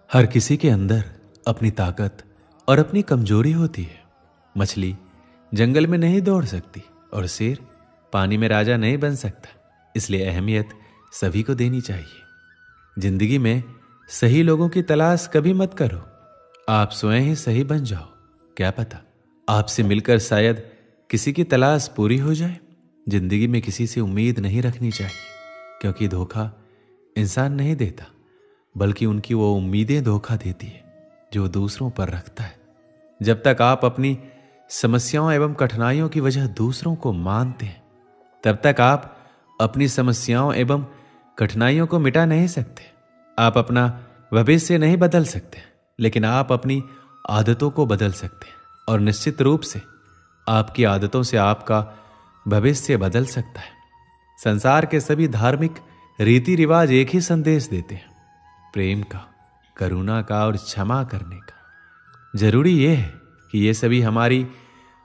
हर किसी के अंदर अपनी ताकत और अपनी कमजोरी होती है। मछली जंगल में नहीं दौड़ सकती और शेर पानी में राजा नहीं बन सकता। इसलिए अहमियत सभी को देनी चाहिए। जिंदगी में सही लोगों की तलाश कभी मत करो, आप स्वयं ही सही बन जाओ। क्या पता आपसे मिलकर शायद किसी की तलाश पूरी हो जाए। जिंदगी में किसी से उम्मीद नहीं रखनी चाहिए, क्योंकि धोखा इंसान नहीं देता, बल्कि उनकी वो उम्मीदें धोखा देती है जो दूसरों पर रखता है। जब तक आप अपनी समस्याओं एवं कठिनाइयों की वजह दूसरों को मानते हैं, तब तक आप अपनी समस्याओं एवं कठिनाइयों को मिटा नहीं सकते। आप अपना भविष्य नहीं बदल सकते, लेकिन आप अपनी आदतों को बदल सकते हैं। और निश्चित रूप से आपकी आदतों से आपका भविष्य बदल सकता है। संसार के सभी धार्मिक रीति रिवाज एक ही संदेश देते हैं, प्रेम का, करुणा का और क्षमा करने का। जरूरी यह है कि ये सभी हमारी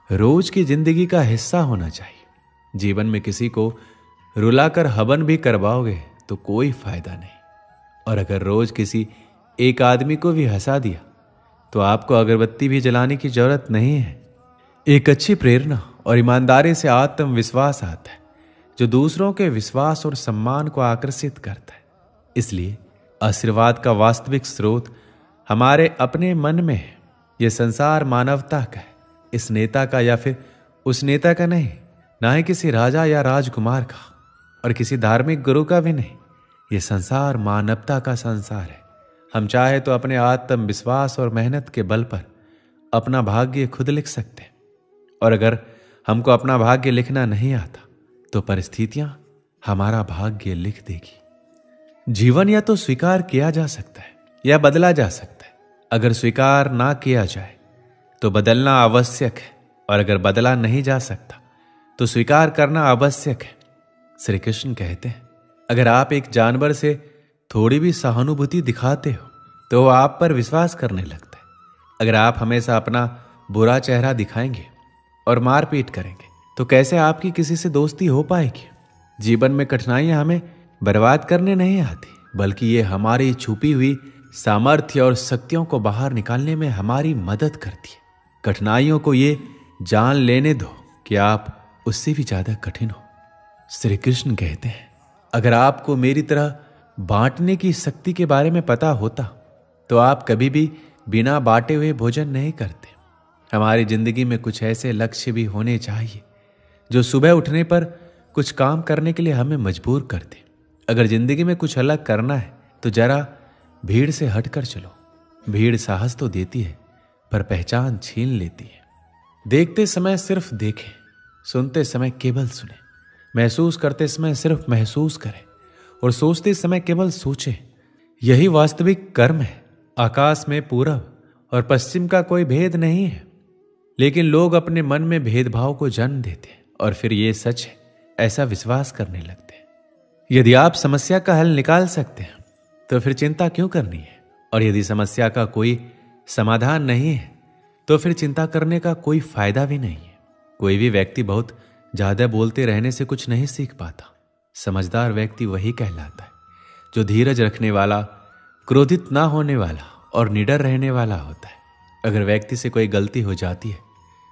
रोज की जिंदगी का हिस्सा होना चाहिए। जीवन में किसी को रुलाकर हवन भी करवाओगे तो कोई फायदा नहीं, और अगर रोज किसी एक आदमी को भी हंसा दिया तो आपको अगरबत्ती भी जलाने की जरूरत नहीं है। एक अच्छी प्रेरणा और ईमानदारी से आत्मविश्वास आता है, जो दूसरों के विश्वास और सम्मान को आकर्षित करता है। इसलिए आशीर्वाद का वास्तविक स्रोत हमारे अपने मन में है। यह संसार मानवता का है, इस नेता का या फिर उस नेता का नहीं, ना ही किसी राजा या राजकुमार का, और किसी धार्मिक गुरु का भी नहीं। यह संसार मानवता का संसार है। हम चाहे तो अपने आत्मविश्वास और मेहनत के बल पर अपना भाग्य खुद लिख सकते हैं, और अगर हमको अपना भाग्य लिखना नहीं आता तो परिस्थितियां हमारा भाग्य लिख देगी। जीवन या तो स्वीकार किया जा सकता है या बदला जा सकता है। अगर स्वीकार ना किया जाए तो बदलना आवश्यक है, और अगर बदला नहीं जा सकता तो स्वीकार करना आवश्यक है। श्री कृष्ण कहते हैं, अगर आप एक जानवर से थोड़ी भी सहानुभूति दिखाते हो तो वो आप पर विश्वास करने लगता है। अगर आप हमेशा अपना बुरा चेहरा दिखाएंगे और मारपीट करेंगे तो कैसे आपकी किसी से दोस्ती हो पाएगी। जीवन में कठिनाइयां हमें बर्बाद करने नहीं आती, बल्कि ये हमारी छुपी हुई सामर्थ्य और शक्तियों को बाहर निकालने में हमारी मदद करती है। कठिनाइयों को ये जान लेने दो कि आप उससे भी ज्यादा कठिन हो। श्री कृष्ण कहते हैं, अगर आपको मेरी तरह बांटने की शक्ति के बारे में पता होता तो आप कभी भी बिना बांटे हुए भोजन नहीं करते। हमारी जिंदगी में कुछ ऐसे लक्ष्य भी होने चाहिए जो सुबह उठने पर कुछ काम करने के लिए हमें मजबूर करते। अगर जिंदगी में कुछ अलग करना है तो जरा भीड़ से हटकर चलो। भीड़ साहस तो देती है पर पहचान छीन लेती है। देखते समय सिर्फ देखें, सुनते समय केवल सुने, महसूस करते समय सिर्फ महसूस करें, और सोचते समय केवल सोचें। यही वास्तविक कर्म है। आकाश में पूरब और पश्चिम का कोई भेद नहीं है, लेकिन लोग अपने मन में भेदभाव को जन्म देते हैं और फिर ये सच है ऐसा विश्वास करने लगते हैं। यदि आप समस्या का हल निकाल सकते हैं तो फिर चिंता क्यों करनी है, और यदि समस्या का कोई समाधान नहीं है तो फिर चिंता करने का कोई फायदा भी नहीं है। कोई भी व्यक्ति बहुत ज्यादा बोलते रहने से कुछ नहीं सीख पाता। समझदार व्यक्ति वही कहलाता है जो धीरज रखने वाला, क्रोधित ना होने वाला और निडर रहने वाला होता है। अगर व्यक्ति से कोई गलती हो जाती है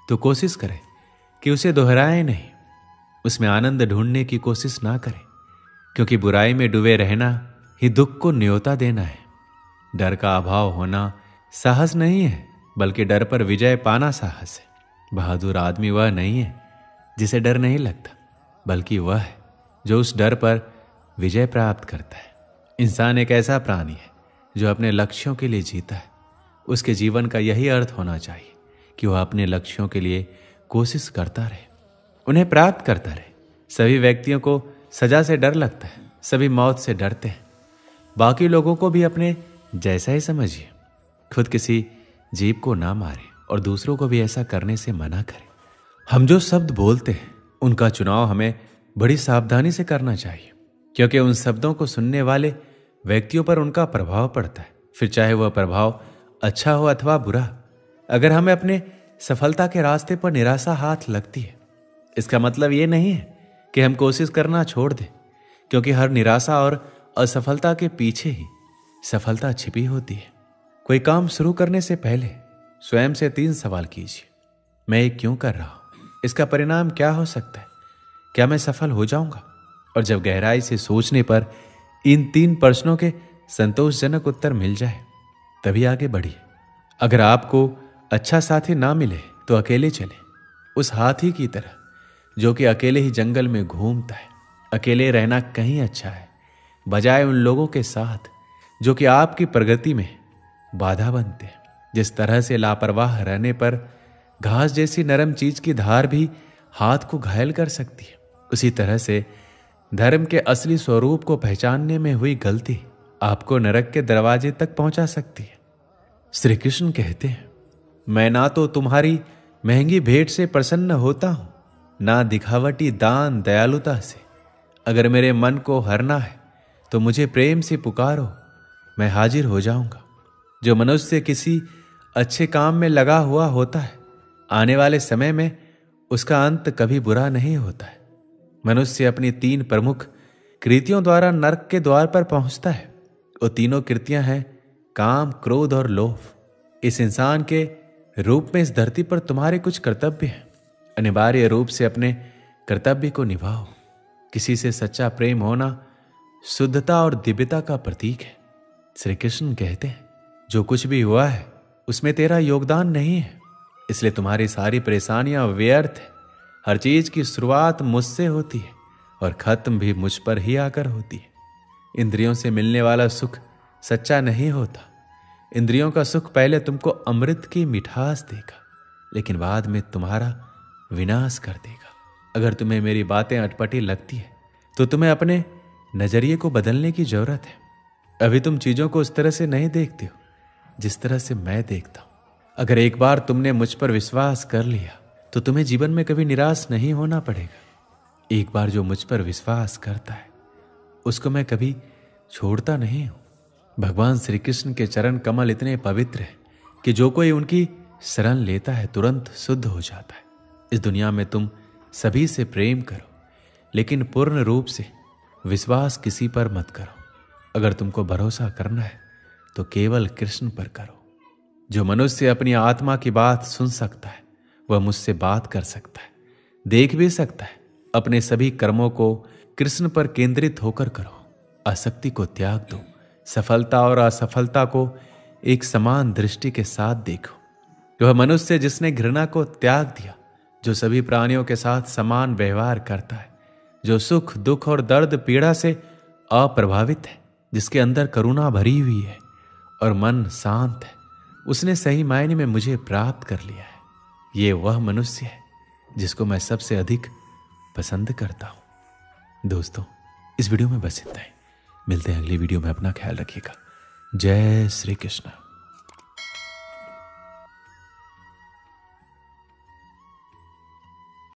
तो कोशिश करें कि उसे दोहराए नहीं, उसमें आनंद ढूंढने की कोशिश ना करें, क्योंकि बुराई में डूबे रहना ही दुख को न्योता देना है। डर का अभाव होना साहस नहीं है, बल्कि डर पर विजय पाना साहस है। बहादुर आदमी वह नहीं है जिसे डर नहीं लगता, बल्कि वह है जो उस डर पर विजय प्राप्त करता है। इंसान एक ऐसा प्राणी है जो अपने लक्ष्यों के लिए जीता है। उसके जीवन का यही अर्थ होना चाहिए कि वह अपने लक्ष्यों के लिए कोशिश करता रहे, उन्हें प्राप्त करता रहे। सभी व्यक्तियों को सजा से डर लगता है, सभी मौत से डरते हैं। बाकी लोगों को भी अपने जैसा ही समझिए। खुद किसी जीव को ना मारे और दूसरों को भी ऐसा करने से मना करें। हम जो शब्द बोलते हैं उनका चुनाव हमें बड़ी सावधानी से करना चाहिए, क्योंकि उन शब्दों को सुनने वाले व्यक्तियों पर उनका प्रभाव पड़ता है, फिर चाहे वह प्रभाव अच्छा हो अथवा बुरा। अगर हमें अपने सफलता के रास्ते पर निराशा हाथ लगती है, इसका मतलब ये नहीं है कि हम कोशिश करना छोड़ दें, क्योंकि हर निराशा और असफलता के पीछे ही सफलता छिपी होती है। कोई काम शुरू करने से पहले स्वयं से 3 सवाल कीजिए। मैं ये क्यों कर रहा हूं? इसका परिणाम क्या हो सकता है? क्या मैं सफल हो जाऊंगा? और जब गहराई से सोचने पर इन 3 प्रश्नों के संतोषजनक उत्तर मिल जाए तभी आगे बढ़िए। अगर आपको अच्छा साथी ना मिले तो अकेले चले, उस हाथी की तरह जो कि अकेले ही जंगल में घूमता है। अकेले रहना कहीं अच्छा है, बजाय उन लोगों के साथ जो कि आपकी प्रगति में बाधा बनते हैं। जिस तरह से लापरवाह रहने पर घास जैसी नरम चीज की धार भी हाथ को घायल कर सकती है, उसी तरह से धर्म के असली स्वरूप को पहचानने में हुई गलती आपको नरक के दरवाजे तक पहुंचा सकती है। श्री कृष्ण कहते हैं, मैं ना तो तुम्हारी महंगी भेंट से प्रसन्न होता हूं, ना दिखावटी दान दयालुता से। अगर मेरे मन को हरना है तो मुझे प्रेम से पुकारो, मैं हाजिर हो जाऊंगा। जो मनुष्य किसी अच्छे काम में लगा हुआ होता है, आने वाले समय में उसका अंत कभी बुरा नहीं होता है। मनुष्य अपनी 3 प्रमुख कृतियों द्वारा नरक के द्वार पर पहुंचता है। वो तीनों कृतियां हैं काम, क्रोध और लोभ। इस इंसान के रूप में इस धरती पर तुम्हारे कुछ कर्तव्य हैं। अनिवार्य रूप से अपने कर्तव्य को निभाओ। किसी से सच्चा प्रेम होना शुद्धता और दिव्यता का प्रतीक है। श्री कृष्ण कहते हैं, जो कुछ भी हुआ है उसमें तेरा योगदान नहीं है, इसलिए तुम्हारी सारी परेशानियां व्यर्थ है। हर चीज की शुरुआत मुझसे होती है और खत्म भी मुझ पर ही आकर होती है। इंद्रियों से मिलने वाला सुख सच्चा नहीं होता। इंद्रियों का सुख पहले तुमको अमृत की मिठास देगा, लेकिन बाद में तुम्हारा विनाश कर देगा। अगर तुम्हें मेरी बातें अटपटी लगती है तो तुम्हें अपने नजरिए को बदलने की जरूरत है। अभी तुम चीजों को उस तरह से नहीं देखते हो जिस तरह से मैं देखता हूं। अगर एक बार तुमने मुझ पर विश्वास कर लिया तो तुम्हें जीवन में कभी निराश नहीं होना पड़ेगा। एक बार जो मुझ पर विश्वास करता है उसको मैं कभी छोड़ता नहीं हूं। भगवान श्री कृष्ण के चरण कमल इतने पवित्र हैं कि जो कोई उनकी शरण लेता है तुरंत शुद्ध हो जाता है। इस दुनिया में तुम सभी से प्रेम करो, लेकिन पूर्ण रूप से विश्वास किसी पर मत करो। अगर तुमको भरोसा करना है तो केवल कृष्ण पर करो। जो मनुष्य अपनी आत्मा की बात सुन सकता है वह मुझसे बात कर सकता है, देख भी सकता है। अपने सभी कर्मों को कृष्ण पर केंद्रित होकर करो। आसक्ति को त्याग दो। सफलता और असफलता को एक समान दृष्टि के साथ देखो। वह मनुष्य जिसने घृणा को त्याग दिया, जो सभी प्राणियों के साथ समान व्यवहार करता है, जो सुख दुख और दर्द पीड़ा से अप्रभावित है, जिसके अंदर करुणा भरी हुई है और मन शांत है, उसने सही मायने में मुझे प्राप्त कर लिया है। ये वह मनुष्य है जिसको मैं सबसे अधिक पसंद करता हूं। दोस्तों, इस वीडियो में बस इतना ही। मिलते हैं अगली वीडियो में। अपना ख्याल रखिएगा। जय श्री कृष्ण।